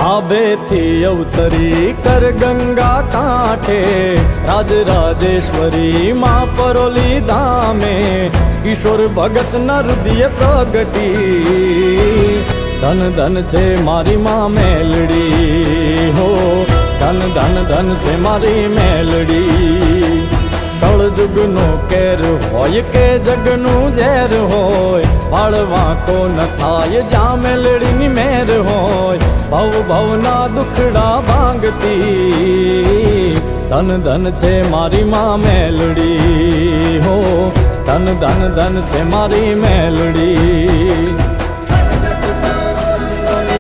नाभे थी अवतरी कर गंगा कांठे राजराजेश्वरी माँ परोली धामे किशोर भगत नर दिए प्रगटी धन धन छे मारी माँ मेलड़ी हो धन धन धन छे मारी मेलड़ी तळ जुगनो केर होय के जगनु झेर होय बाळवा को न थाय जा मेलड़ी मेर होय भव भवना दुखड़ा भांगती धन धन छे मारी माँ मेलड़ी हो धन धन धन छे मारी मेलड़ी।